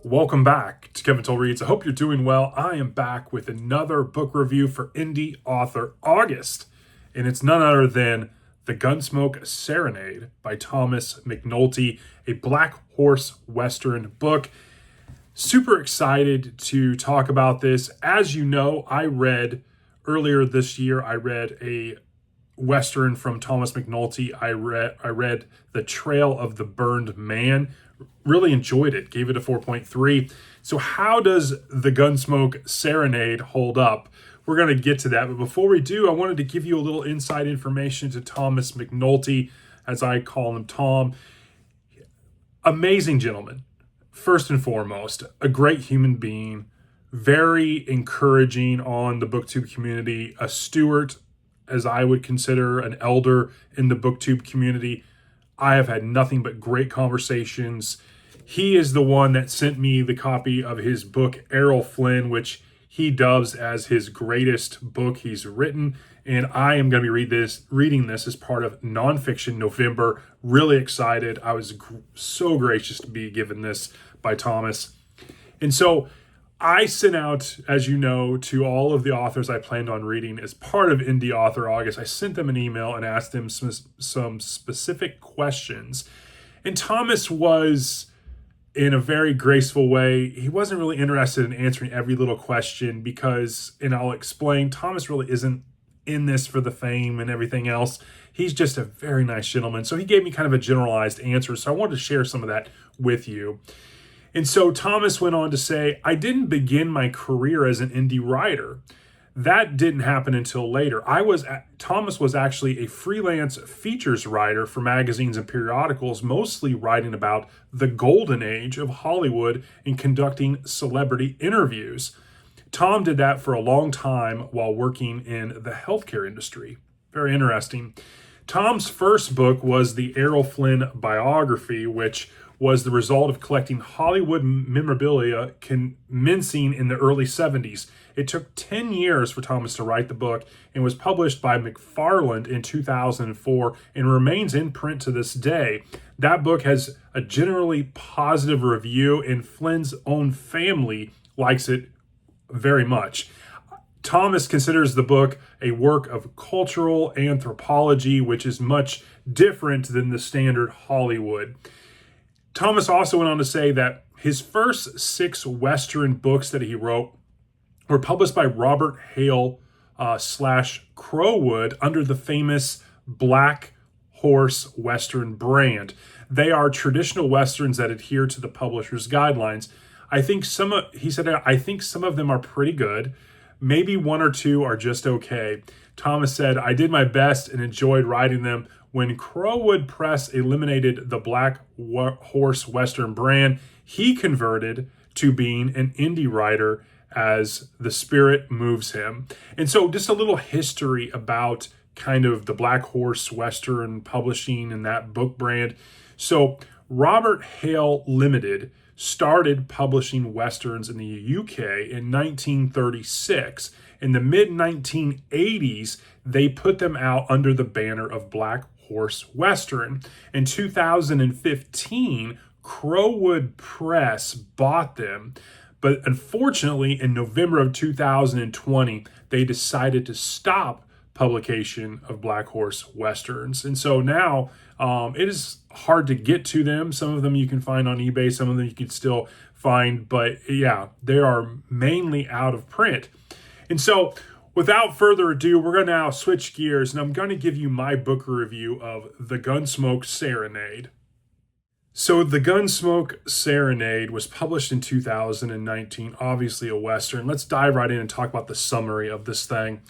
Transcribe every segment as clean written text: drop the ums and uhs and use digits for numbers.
Welcome back to Kevin Toll Reads. I hope you're doing well. I am back with another book review for Indie Author August, and it's none other than The Gunsmoke Serenade by Thomas McNulty, a Black Horse Western book. Super excited to talk about this. As you know, earlier this year, I read a Western from Thomas McNulty. I read The Trail of the Burned Man. Really enjoyed it. Gave it a 4.3. So how does The Gunsmoke Serenade hold up? We're going to get to that. But before we do, I wanted to give you a little inside information to Thomas McNulty, as I call him Tom. Amazing gentleman. First and foremost, a great human being. Very encouraging on the BookTube community. A steward, as I would consider an elder in the BookTube community. I have had nothing but great conversations. He is the one that sent me the copy of his book, Errol Flynn, which he dubs as his greatest book he's written. And I am going to be reading this as part of Nonfiction November. Really excited. I was so gracious to be given this by Thomas. And so I sent out, as you know, to all of the authors I planned on reading as part of Indie Author August. I sent them an email and asked them some specific questions. And Thomas was, in a very graceful way, he wasn't really interested in answering every little question because, and I'll explain, Thomas really isn't in this for the fame and everything else. He's just a very nice gentleman. So he gave me kind of a generalized answer. So I wanted to share some of that with you. And so Thomas went on to say, I didn't begin my career as an indie writer. That didn't happen until later. Thomas was actually a freelance features writer for magazines and periodicals, mostly writing about the golden age of Hollywood and conducting celebrity interviews. Tom did that for a long time while working in the healthcare industry. Very interesting. Tom's first book was the Errol Flynn biography, which was the result of collecting Hollywood memorabilia commencing in the early 70s. It took 10 years for Thomas to write the book and was published by McFarland in 2004 and remains in print to this day. That book has a generally positive review, and Flynn's own family likes it very much. Thomas considers the book a work of cultural anthropology, which is much different than the standard Hollywood. Thomas also went on to say that his first 6 Western books that he wrote were published by Robert Hale / Crowood under the famous Black Horse Western brand. They are traditional Westerns that adhere to the publisher's guidelines. He said, I think some of them are pretty good. Maybe 1 or 2 are just okay. Thomas said, I did my best and enjoyed writing them. When Crowood Press eliminated the Black Horse Western brand, he converted to being an indie writer as the spirit moves him. And so just a little history about kind of the Black Horse Western publishing and that book brand. So Robert Hale Limited started publishing Westerns in the UK in 1936. In the mid-1980s, they put them out under the banner of Black Horse Western. In 2015, Crowood Press bought them, but unfortunately, in November of 2020, they decided to stop publication of Black Horse Westerns. And so now it is hard to get to them. Some of them you can find on eBay, some of them you can still find, but yeah, they are mainly out of print. And so without further ado, we're going to now switch gears, and I'm going to give you my book review of The Gunsmoke Serenade. So The Gunsmoke Serenade was published in 2019, obviously a Western. Let's dive right in and talk about the summary of this thing.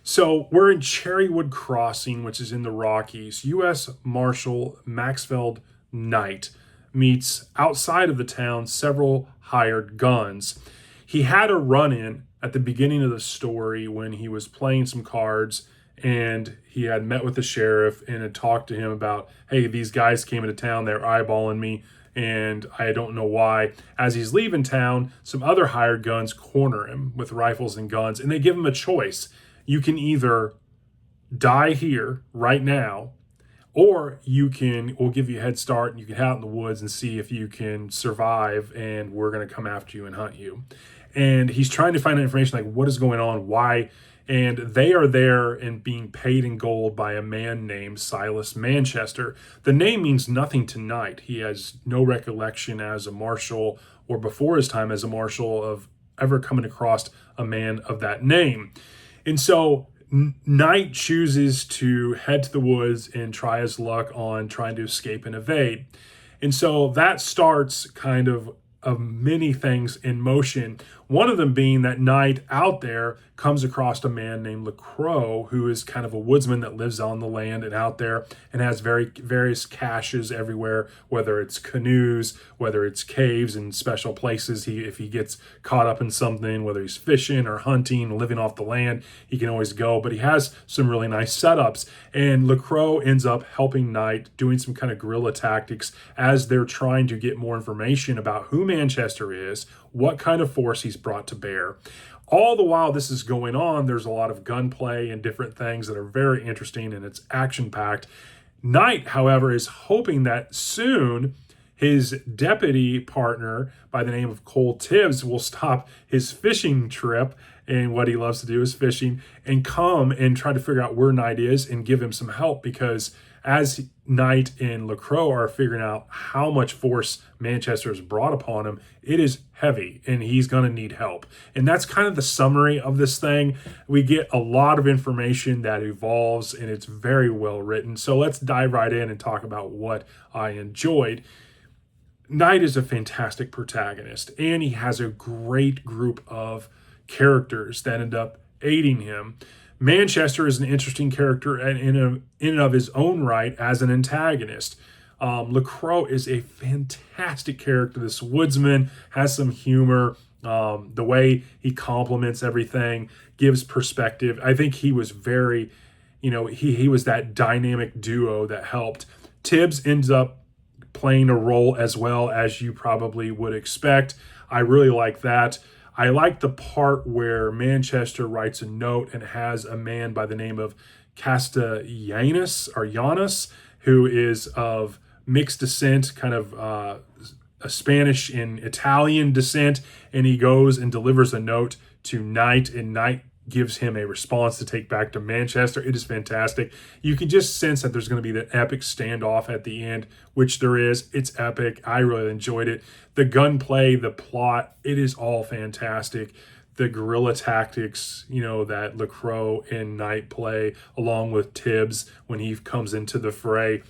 So we're in Cherrywood Crossing, which is in the Rockies. U.S. Marshal Maxfield Knight meets outside of the town several hired guns. He had a run-in at the beginning of the story when he was playing some cards and he had met with the sheriff and had talked to him about, hey, these guys came into town, they're eyeballing me, and I don't know why. As he's leaving town, some other hired guns corner him with rifles and guns, and they give him a choice. You can either die here right now, or we'll give you a head start and you can head out in the woods and see if you can survive, and we're going to come after you and hunt you. And he's trying to find out information like what is going on, why. And they are there and being paid in gold by a man named Silas Manchester. The name means nothing to Knight. He has no recollection as a marshal or before his time as a marshal of ever coming across a man of that name. And so Knight chooses to head to the woods and try his luck on trying to escape and evade. And so that starts kind of many things in motion. One of them being that Knight out there comes across a man named LaCroix, who is kind of a woodsman that lives on the land and out there and has various caches everywhere, whether it's canoes, whether it's caves and special places. If he gets caught up in something, whether he's fishing or hunting, living off the land, he can always go. But he has some really nice setups. And LaCroix ends up helping Knight, doing some kind of guerrilla tactics as they're trying to get more information about who Manchester is, what kind of force he's brought to bear. All the while this is going on, there's a lot of gunplay and different things that are very interesting, and it's action-packed. Knight, however, is hoping that soon his deputy partner by the name of Cole Tibbs will stop his fishing trip, and what he loves to do is fishing, and come and try to figure out where Knight is and give him some help, because as Knight and LaCroix are figuring out how much force Manchester has brought upon him, it is heavy and he's going to need help. And that's kind of the summary of this thing. We get a lot of information that evolves and it's very well written. So let's dive right in and talk about what I enjoyed. Knight is a fantastic protagonist and he has a great group of characters that end up aiding him. Manchester is an interesting character in and of his own right as an antagonist. LaCroix is a fantastic character. This woodsman has some humor. The way he compliments everything gives perspective. I think he was very, he was that dynamic duo that helped. Tibbs ends up playing a role as well, as you probably would expect. I really like that. I like the part where Manchester writes a note and has a man by the name of Castellanos or Llanos, who is of mixed descent, kind of a Spanish and Italian descent, and he goes and delivers a note to Knight, and Knight gives him a response to take back to Manchester. It is fantastic. You can just sense that there's going to be that epic standoff at the end, which there is. It's epic. I really enjoyed it. The gunplay, the plot, it is all fantastic. The guerrilla tactics, that LaCroix and Knight play, along with Tibbs when he comes into the fray,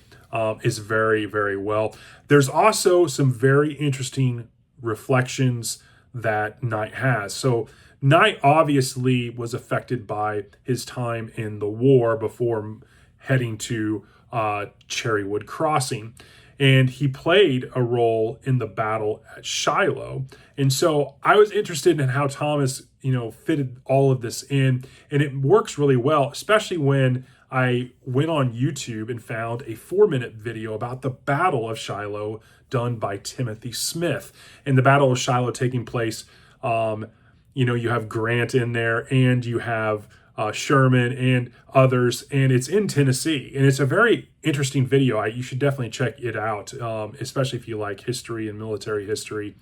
is very, very well. There's also some very interesting reflections that Knight has. So Knight obviously was affected by his time in the war before heading to Cherrywood Crossing. And he played a role in the battle at Shiloh. And so I was interested in how Thomas, fitted all of this in. And it works really well, especially when I went on YouTube and found a 4-minute video about the Battle of Shiloh done by Timothy Smith. And the Battle of Shiloh taking place, you have Grant in there and you have Sherman and others, and it's in Tennessee. And it's a very interesting video. You should definitely check it out, especially if you like history and military history.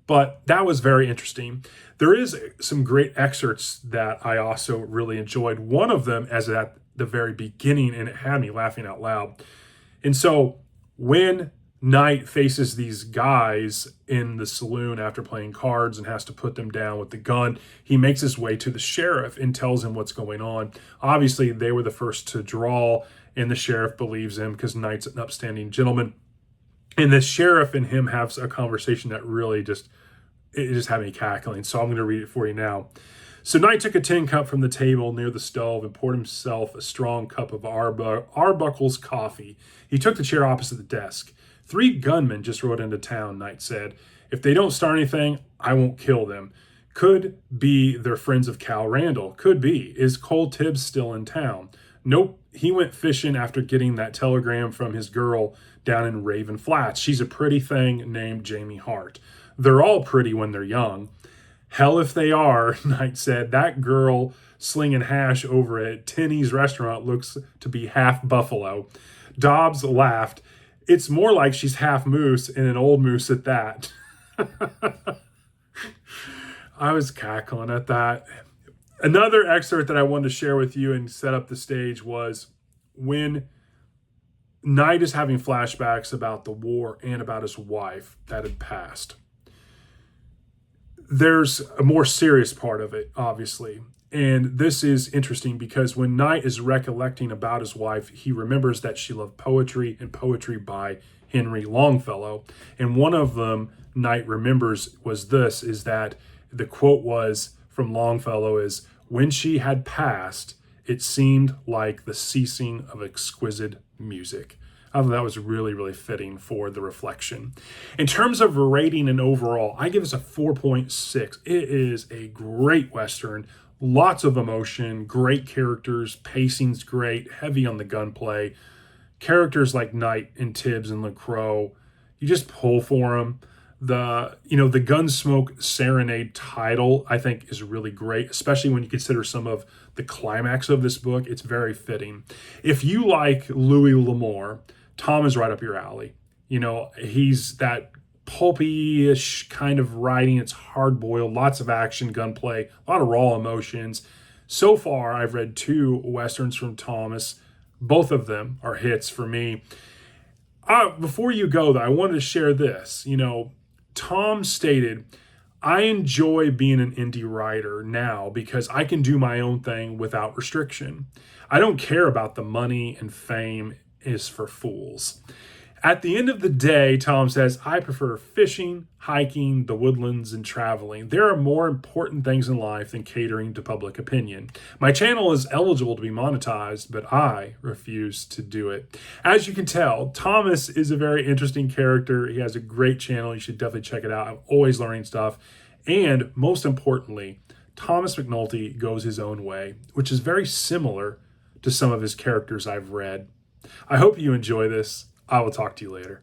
But that was very interesting. There is some great excerpts that I also really enjoyed. One of them is at the very beginning, and it had me laughing out loud. And so when Knight faces these guys in the saloon after playing cards and has to put them down with the gun, he makes his way to the sheriff and tells him what's going on. Obviously, they were the first to draw, and the sheriff believes him because Knight's an upstanding gentleman. And the sheriff and him have a conversation that really just had me cackling. So I'm going to read it for you now. So Knight took a tin cup from the table near the stove and poured himself a strong cup of Arbuckle's coffee. He took the chair opposite the desk. 3 gunmen just rode into town, Knight said. If they don't start anything, I won't kill them. Could be they're friends of Cal Randall. Could be. Is Cole Tibbs still in town? Nope. He went fishing after getting that telegram from his girl down in Raven Flats. She's a pretty thing named Jamie Hart. They're all pretty when they're young. Hell if they are, Knight said. That girl slinging hash over at Tinny's restaurant looks to be half buffalo. Dobbs laughed. It's more like she's half moose and an old moose at that. I was cackling at that. Another excerpt that I wanted to share with you and set up the stage was when Knight is having flashbacks about the war and about his wife that had passed. There's a more serious part of it, obviously. And this is interesting because when Knight is recollecting about his wife, he remembers that she loved poetry and poetry by Henry Longfellow. And one of them Knight remembers was this, is that the quote was from Longfellow is, "When she had passed, it seemed like the ceasing of exquisite music." I thought that was really, really fitting for the reflection. In terms of rating and overall, I give this a 4.6. It is a great Western. Lots of emotion, great characters, pacing's great, heavy on the gunplay. Characters like Knight and Tibbs and LaCroix, you just pull for them. The Gunsmoke Serenade title, I think, is really great, especially when you consider some of the climax of this book. It's very fitting. If you like Louis L'Amour, Tom is right up your alley. He's that pulpy-ish kind of writing. It's hard-boiled, lots of action, gunplay, a lot of raw emotions. So far, I've read 2 Westerns from Thomas. Both of them are hits for me. Before you go, though, I wanted to share this. Tom stated, "I enjoy being an indie writer now because I can do my own thing without restriction. I don't care about the money and fame is for fools." At the end of the day, Tom says, "I prefer fishing, hiking, the woodlands, and traveling. There are more important things in life than catering to public opinion. My channel is eligible to be monetized, but I refuse to do it." As you can tell, Thomas is a very interesting character. He has a great channel. You should definitely check it out. I'm always learning stuff. And most importantly, Thomas McNulty goes his own way, which is very similar to some of his characters I've read. I hope you enjoy this. I will talk to you later.